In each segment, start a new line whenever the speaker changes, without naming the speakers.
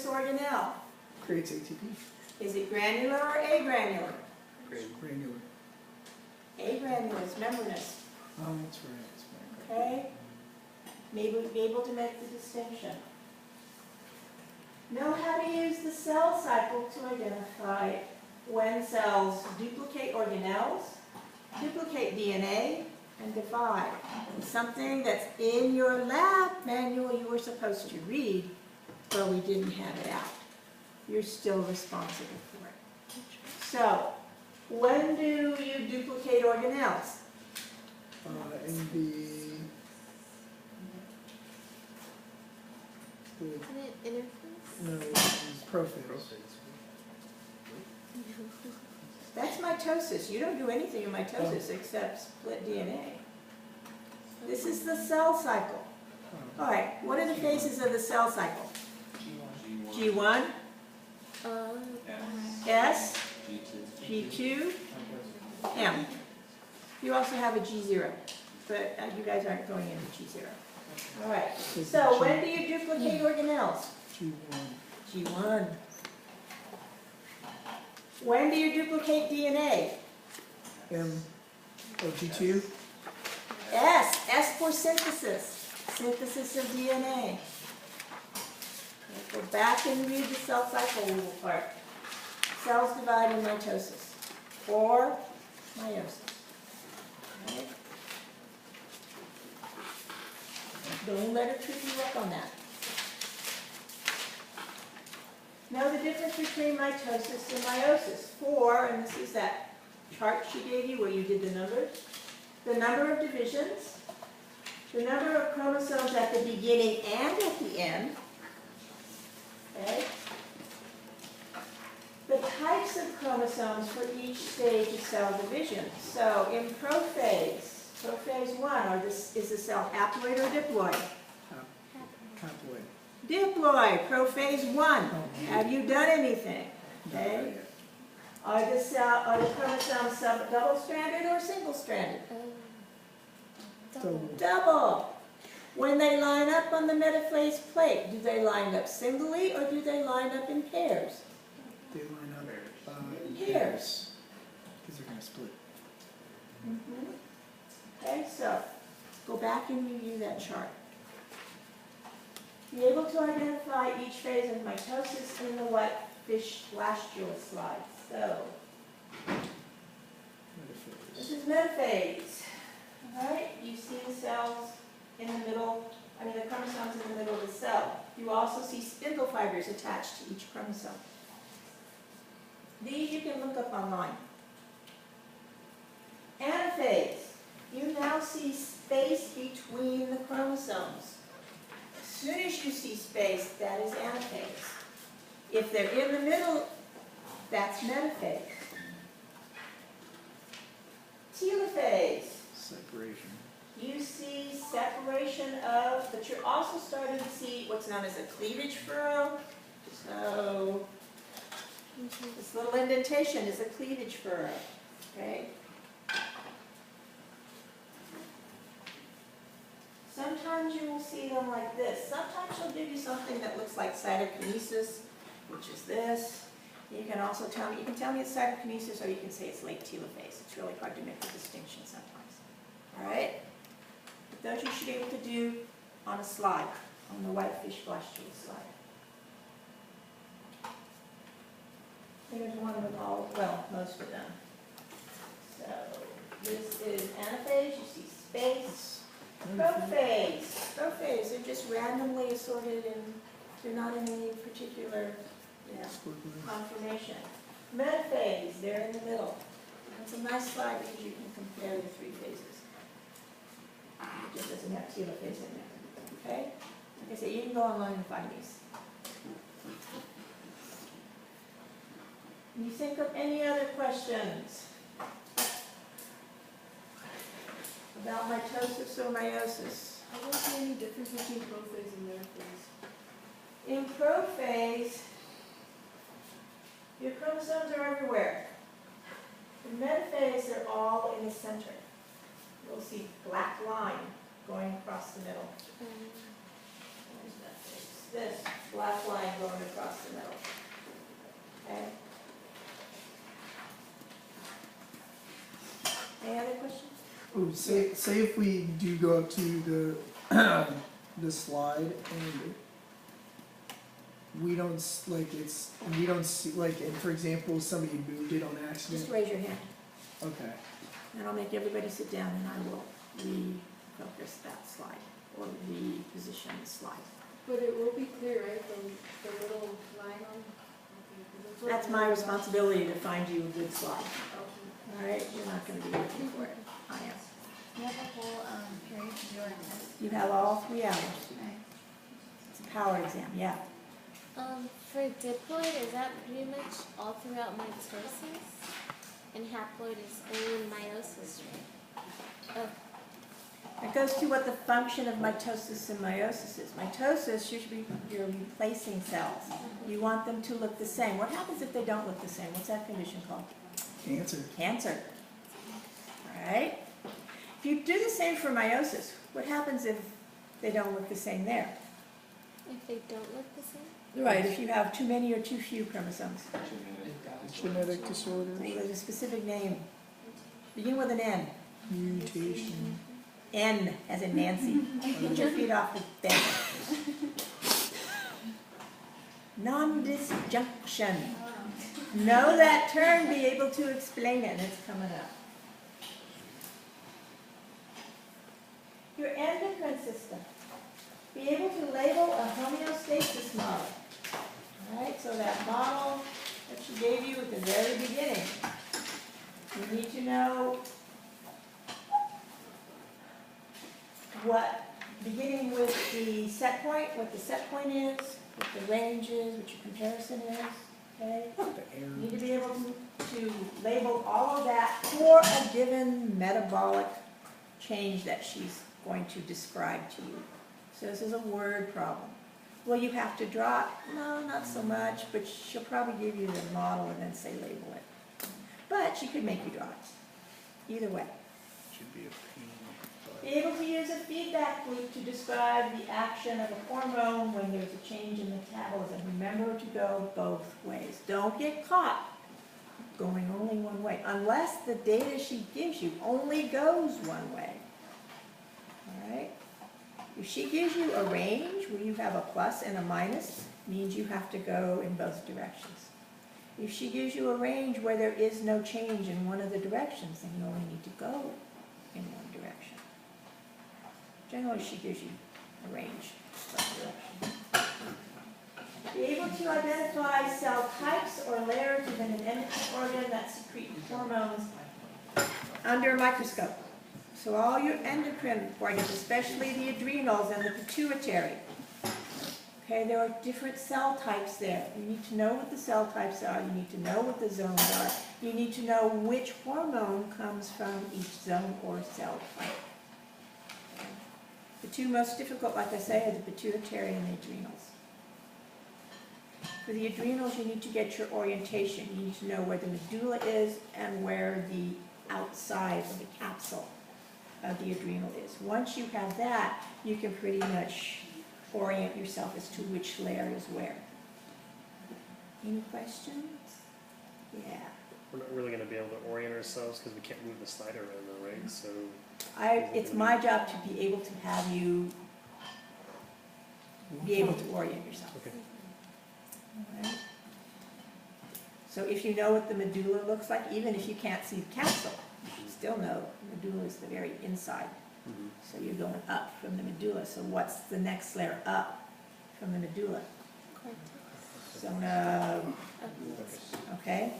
this organelle?
Creates ATP.
Is it granular or agranular?
Granular.
Agranular is membranous.
Oh, that's right. That's right.
Okay? Maybe we'll be able to make the distinction. Know how to use the cell cycle to identify when cells duplicate organelles, duplicate DNA, and divide. Something that's in your lab manual you were supposed to read, but we didn't have it out. You're still responsible for it. So, when do you duplicate organelles?
In the
Interface?
no, it's prophase.
That's mitosis. You don't do anything in mitosis except split DNA. This is the cell cycle.
Oh.
All right, what are the phases of the cell cycle? G1, S, G2, M. You also have a G0, but you guys aren't going into G0. All right, so when do you duplicate organelles?
G1.
G1. When do you duplicate DNA?
M. Oh, G2.
S. S for synthesis. Synthesis of DNA. Go back and read the cell cycle little part. Cells divide in mitosis or meiosis. Okay. Don't let her trip you up on that. Know the difference between mitosis and meiosis. And this is that chart she gave you where you did the numbers. The number of divisions, the number of chromosomes at the beginning and at the end. Okay. The types of chromosomes for each stage of cell division. So in prophase 1, is the cell haploid or diploid?
Haploid.
Diploid, prophase 1.
Oh.
Have you done anything? Okay. Are the chromosomes double-stranded or single-stranded? Double. When they line up on the metaphase plate, do they line up singly or do they line up in pairs?
They line up in
Pairs.
because they're going to split.
Okay, so go back and review that chart. Be able to identify each phase of mitosis in the whitefish blastula slide. So, this is metaphase. All right, you see the cells in the middle, the chromosomes in the middle of the cell. You also see spindle fibers attached to each chromosome. These you can look up online. Anaphase. You now see space between the chromosomes. As soon as you see space, that is anaphase. If they're in the middle, that's metaphase. Telophase.
Separation.
You see separation of, but you're also starting to see what's known as a cleavage furrow. So this little indentation is a cleavage furrow. Okay? Sometimes you will see them like this. Sometimes she'll give you something that looks like cytokinesis, which is this. You can also tell me, you can tell me it's cytokinesis or you can say it's late telophase. It's really hard to make the distinction sometimes. All right? But those you should be able to do on a slide, on the whitefish blastula slide. Here's one of them all, well, most of them. So this is anaphase, you see space. Prophase. Prophase, they're just randomly assorted and they're not in any particular conformation. Metaphase, they're in the middle. It's a nice slide because you can compare the three phases. It just doesn't have telophase in there. Okay? Like I say, you can go online and find these. Can you think of any other questions about mitosis or meiosis?
I don't see any difference between prophase and metaphase.
In prophase, your chromosomes are everywhere. In metaphase, they're all in the center. You'll see black line going across the middle. There's metaphase. this black line going across the middle. Okay? Any other questions?
Oh, say if we do go up to the slide and we don't we don't see, like, and for example, somebody moved it on accident.
Just raise your hand,
Okay.
and I'll make everybody sit down, and I will refocus that slide, or reposition the slide.
But it will be clear, right, the little line on?
That's my responsibility to find you a good slide.
Okay.
All right, you're not gonna be looking for it. I am.
You have a whole period to do our test.
You have all 3 hours.
Right.
It's a power exam, yeah.
For diploid, is that pretty much all throughout mitosis? And haploid is only meiosis, right? Oh,
It goes to what the function of mitosis and meiosis is. Mitosis, you're replacing cells. You want them to look the same. What happens if they don't look the same? What's that condition called?
Cancer.
Cancer. All right? If you do the same for meiosis, what happens if they don't look the same there?
if they don't look the same?
Right, if you have too many or too few chromosomes.
Genetic disorder.
There's a specific name. Begin with an N.
Mutation.
N as in Nancy. Get your feet off the bed. Non-disjunction. Know that term, be able to explain it, and it's coming up. Your endocrine system. Be able to label a homeostasis model. All right, so that model that she gave you at the very beginning. You need to know what, beginning with the set point, what the set point is, what the range is, what your comparison is, okay?
The
You
error.
need to be able to label all of that for a given metabolic change that she's going to describe to you. So this is a word problem. Will you have to draw it? No, not so much, but she'll probably give you the model and then say label it. But she could make you draw it. Either way.
Should be a pain.
Be able to use a feedback loop to describe the action of a hormone when there's a change in metabolism. Remember to go both ways. Don't get caught going only one way, unless the data she gives you only goes one way. All right? If she gives you a range where you have a plus and a minus, means you have to go in both directions. If she gives you a range where there is no change in one of the directions, then you only need to go in one direction. Generally, she gives you a range of direction. Be able to identify cell types or layers within an endocrine organ that secrete hormones under a microscope. So all your endocrine organs, especially the adrenals and the pituitary, okay, there are different cell types there. You need to know what the cell types are. You need to know what the zones are. You need to know which hormone comes from each zone or cell type. The two most difficult, like I say, are the pituitary and the adrenals. For the adrenals, you need to get your orientation. You need to know where the medulla is and where the outside of the capsule of the adrenal is. Once you have that, you can pretty much orient yourself as to which layer is where. Any questions? Yeah.
We're not really going to be able to orient ourselves because we can't move the slider around though, right? So
It's my job to be able to have you be able to orient yourself.
okay.
Alright? So if you know what the medulla looks like, even if you can't see the capsule, you should still know the medulla is the very inside.
Mm-hmm.
So you're going up from the medulla. So what's the next layer up from the medulla?
Cortex.
Zone of, okay?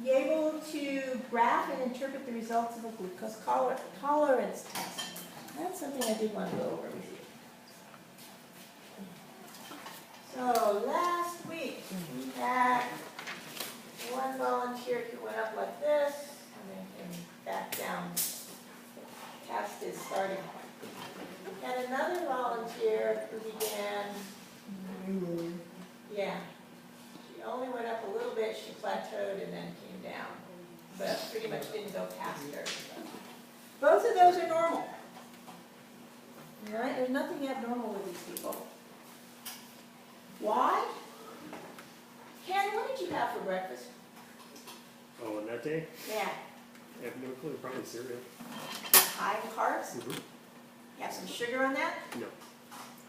Be able to graph and interpret the results of a glucose tolerance test. That's something I did want to go over with you. So last week we had one volunteer who went up like this and then came back down past his starting point. And another volunteer who began, yeah, she only went up a little bit, she plateaued and then came down. but pretty much didn't go past her. Both of those are normal. All right, there's nothing abnormal with these people. Why? Ken, what did you have for breakfast?
Oh, on that day,
Yeah,
I have no clue, probably cereal.
high in carbs?
Mm-hmm.
You have some sugar on that?
No.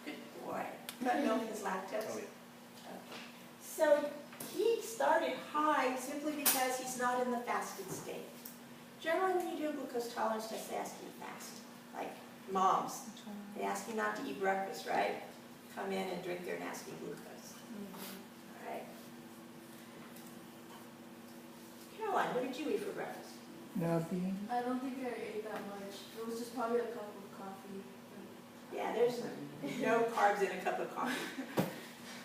Good boy. But milk is lactose.
Oh, yeah.
So he started high simply because he's not in the fasted state. Generally, when you do a glucose tolerance test, they ask you to fast. Like moms, they ask you not to eat breakfast, right? Come in and drink their nasty glucose. All right. Caroline, what did you eat for breakfast?
Nothing.
I don't think I ate that much. It was just probably a cup of coffee.
Yeah, there's no carbs in a cup of coffee.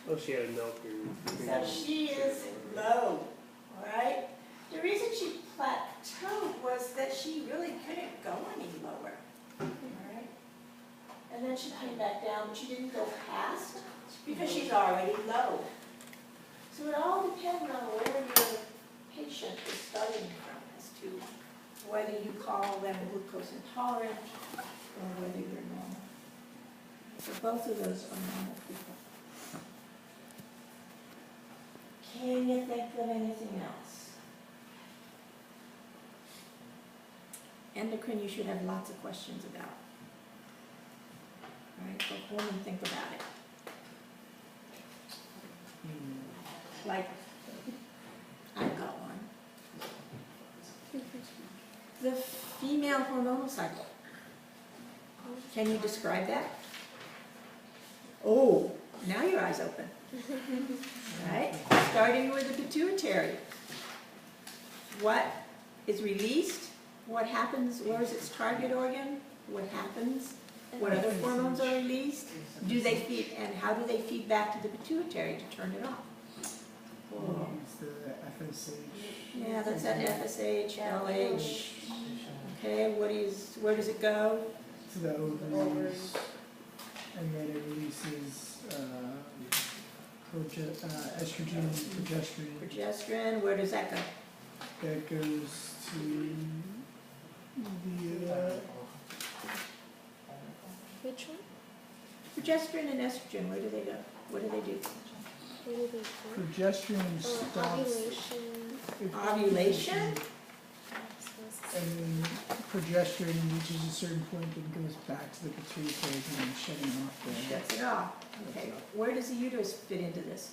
Oh, she had milk or.
So she is low, all right? The reason she plateaued was that she really couldn't go any lower, all right? And then she came back down, but she didn't go past because she's already low. So it all depends on where your patient is starting from as to whether you call them glucose intolerant or whether you're normal. So both of those are normal people. Can you think of anything else? Endocrine you should have lots of questions about. All right, go home and think about it. Like, I've got one. The female hormonal cycle. Can you describe that? Oh, now your eyes open. All right, starting with the pituitary. What is released? What happens? Where is its target organ? What happens? What other hormones are released? Do they feed, and how do they feed back to the pituitary to turn it off? Oh.
It's the FSH.
Yeah, that's that FSH, LH. Okay, where does it go?
To the ovaries. And then it releases estrogen, progesterone.
Progesterone, where does that go?
That goes to the
Which one?
Progesterone and estrogen, where do they go? What do they do?
What do they do?
progesterone
Oh,
stops.
ovulation.
Ovulation?
And then progesterone reaches a certain point and goes back to the pituitary and then shutting off the
Shuts it off. Okay, where does the uterus fit into this?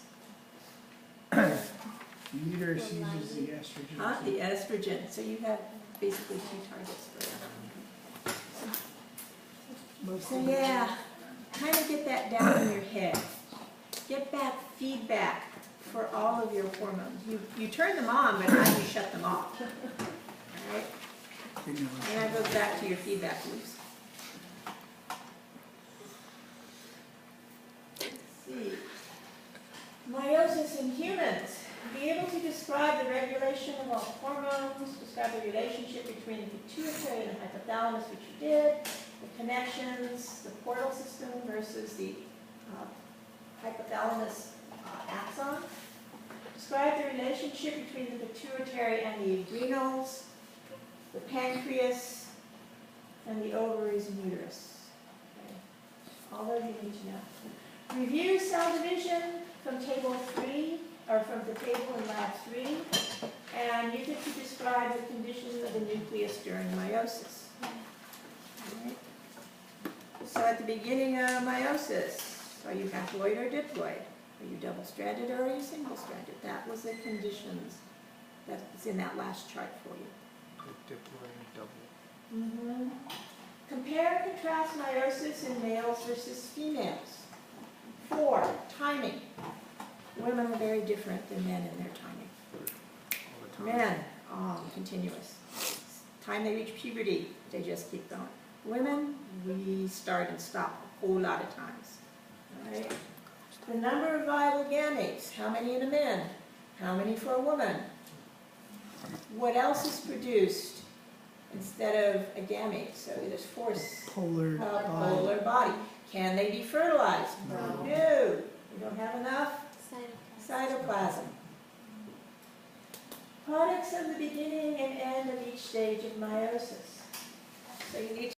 uterus uses the estrogen.
Huh? The estrogen. So you have basically two targets for that. So yeah, kind of get that down in your head. Get back feedback for all of your hormones. You turn them on, but now you shut them off. All right? And that goes back to your feedback loops. Let's see. Meiosis in humans. Be able to describe the regulation of all hormones, describe the relationship between the pituitary and the hypothalamus, which you did, the connections, the portal system versus the hypothalamus axon. Describe the relationship between the pituitary and the adrenals, the pancreas, and the ovaries and uterus. Okay. All those you need to know. Review cell division from table 3, or from the table in lab 3, and you get to describe the conditions of the nucleus during meiosis. All right. So at the beginning of meiosis, are you haploid or diploid? Are you double-stranded or are you single-stranded? That was the conditions that's in that last chart for you. Compare and contrast meiosis in males versus females. 4, timing. Women are very different than men in their timing. Men, continuous. Time they reach puberty, they just keep going. Women, we start and stop a whole lot of times. All right? The number of viable gametes, how many in a man? How many for a woman? What else is produced instead of a gamete? So there's
polar body.
polar body. Can they be fertilized?
No.
No. We don't have enough
Cytoplasm.
cytoplasm. products of the beginning and end of each stage of meiosis. So you need